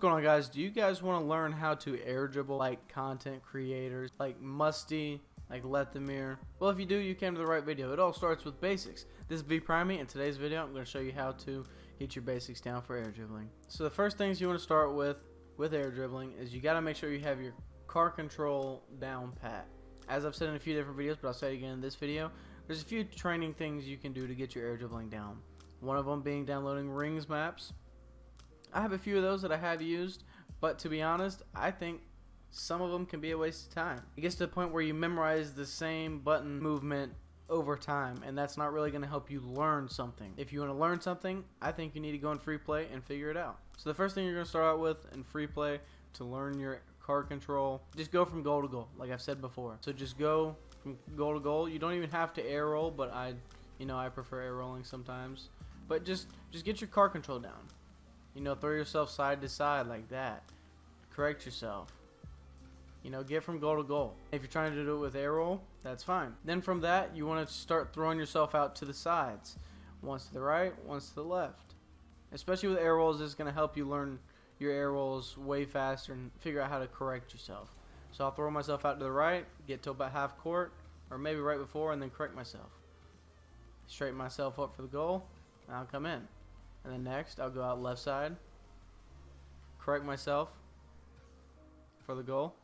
going on, guys? Do you guys want to learn how to air dribble like content creators, like Musty, like Lethamir? Well, if you do, you came to the right video. It all starts with basics. This is B Primey. In today's video, I'm going to show you how to get your basics down for air dribbling. So the first things you want to start with air dribbling is you got to make sure you have your car control down pat. As I've said in a few different videos, but I'll say it again in this video, there's a few training things you can do to get your air dribbling down. One of them being downloading rings maps. I have a few of those that I have used, but to be honest, I think some of them can be a waste of time. It gets to the point where you memorize the same button movement over time, and that's not really going to help you learn something. If you want to learn something, I think you need to go in free play and figure it out. So the first thing you're going to start out with in free play to learn your car control, just go from goal to goal, like I've said before. So just go from goal to goal. You don't even have to air roll, but I prefer air rolling sometimes. But just get your car control down. Throw yourself side to side like that. Correct yourself. Get from goal to goal. If you're trying to do it with air roll, that's fine. Then from that, you want to start throwing yourself out to the sides. Once to the right, once to the left. Especially with air rolls, it's going to help you learn your air rolls way faster and figure out how to correct yourself. So I'll throw myself out to the right, get to about half court, or maybe right before, and then correct myself. Straighten myself up for the goal, and I'll come in. And then next, I'll go out left side, correct myself for the goal.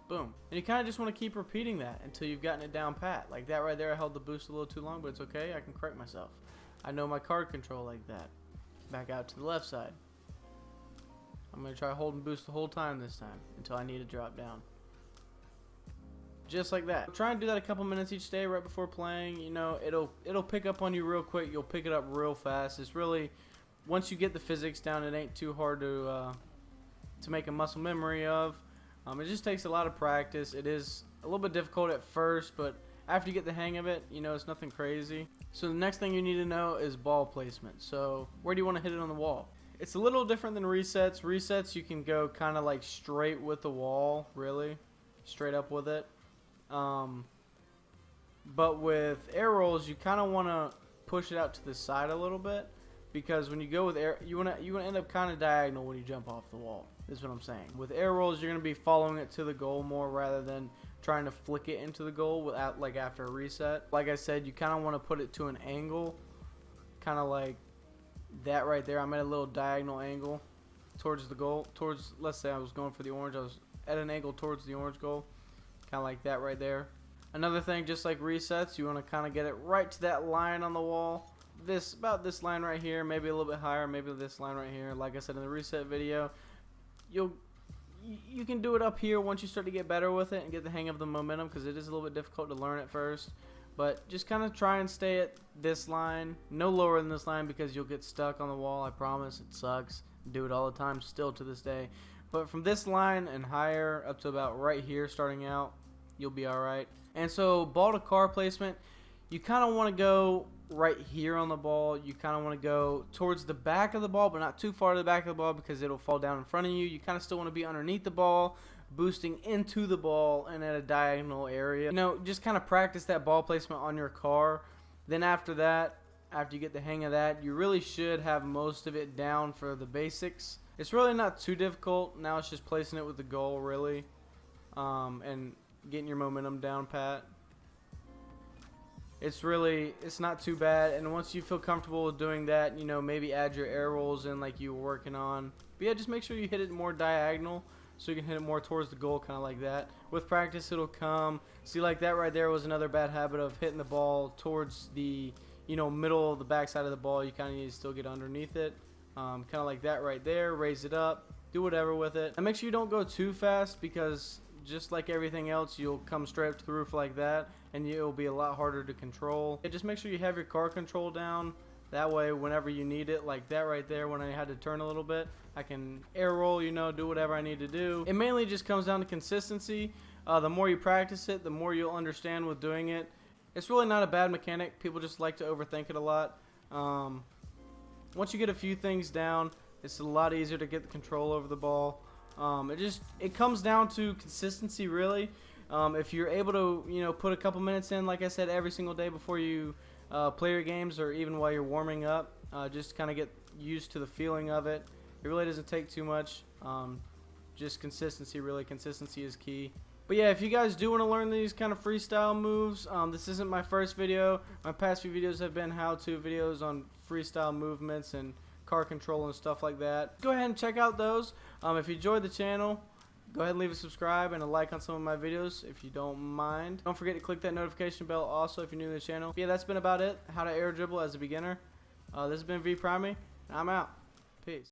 Boom. And you kind of just want to keep repeating that until you've gotten it down pat. Like that right there, I held the boost a little too long, but it's okay. I can correct myself. I know my card control like that. Back out to the left side. I'm going to try hold and boost the whole time this time until I need to drop down. Just like that. Try and do that a couple minutes each day right before playing. It'll pick up on you real quick. You'll pick it up real fast. It's really, once you get the physics down, it ain't too hard to make a muscle memory of. It just takes a lot of practice. It is a little bit difficult at first, but after you get the hang of it, it's nothing crazy. So the next thing you need to know is ball placement. So where do you want to hit it on the wall? It's a little different than resets. Resets, you can go kind of like straight with the wall, really. Straight up with it. But with air rolls, you kind of want to push it out to the side a little bit, because when you go with air, you want to end up kind of diagonal when you jump off the wall. Is what I'm saying. With air rolls, you're going to be following it to the goal more rather than trying to flick it into the goal without, like, after a reset. Like I said, you kind of want to put it to an angle, kind of like that right there. I'm at a little diagonal angle towards the goal. Let's say I was going for the orange. I was at an angle towards the orange goal, kind of like that right there. Another thing, just like resets, you want to kind of get it right to that line on the wall. About this line right here, maybe a little bit higher, maybe this line right here. Like I said in the reset video, you can do it up here once you start to get better with it and get the hang of the momentum, because it is a little bit difficult to learn at first. But just kind of try and stay at this line, no lower than this line, because you'll get stuck on the wall. I promise. It sucks. Do it all the time still to this day. But from this line and higher up to about right here starting out, you'll be alright. And so ball to car placement, you kind of want to go right here on the ball. You kind of want to go towards the back of the ball, but not too far to the back of the ball, because it'll fall down in front of you. You kind of still want to be underneath the ball, boosting into the ball and at a diagonal area. Just kind of practice that ball placement on your car. Then after that, after you get the hang of that, you really should have most of it down for the basics. It's really not too difficult. Now it's just placing it with the goal, really, and getting your momentum down pat. It's not too bad, and once you feel comfortable with doing that, maybe add your air rolls in like you were working on. But yeah, just make sure you hit it more diagonal so you can hit it more towards the goal, kind of like that. With practice, it'll come. See, like that right there was another bad habit of hitting the ball towards the middle of the backside of the ball. You kind of need to still get underneath it, kind of like that right there. Raise it up, do whatever with it, and make sure you don't go too fast, because just like everything else, you'll come straight up to the roof like that, and it'll be a lot harder to control. Just make sure you have your car control down. That way, whenever you need it, like that right there, when I had to turn a little bit, I can air roll, do whatever I need to do. It mainly just comes down to consistency. The more you practice it, the more you'll understand with doing it. It's really not a bad mechanic. People just like to overthink it a lot. Once you get a few things down, it's a lot easier to get the control over the ball. It comes down to consistency, really. If you're able to put a couple minutes in, like I said, every single day before you play your games, or even while you're warming up, just kind of used to the feeling of it. It really doesn't take too much. Just consistency, really. Consistency is key. But yeah, if you guys do want to learn these kind of freestyle moves, this isn't my first video. My past few videos have been how-to videos on freestyle movements and car control and stuff like that. Go ahead and check out those. If you enjoyed the channel, go ahead and leave a subscribe and a like on some of my videos if you don't mind. Don't forget to click that notification bell also if you're new to the channel. But yeah, that's been about it. How to air dribble as a beginner. This has been V Primey, and I'm out. Peace.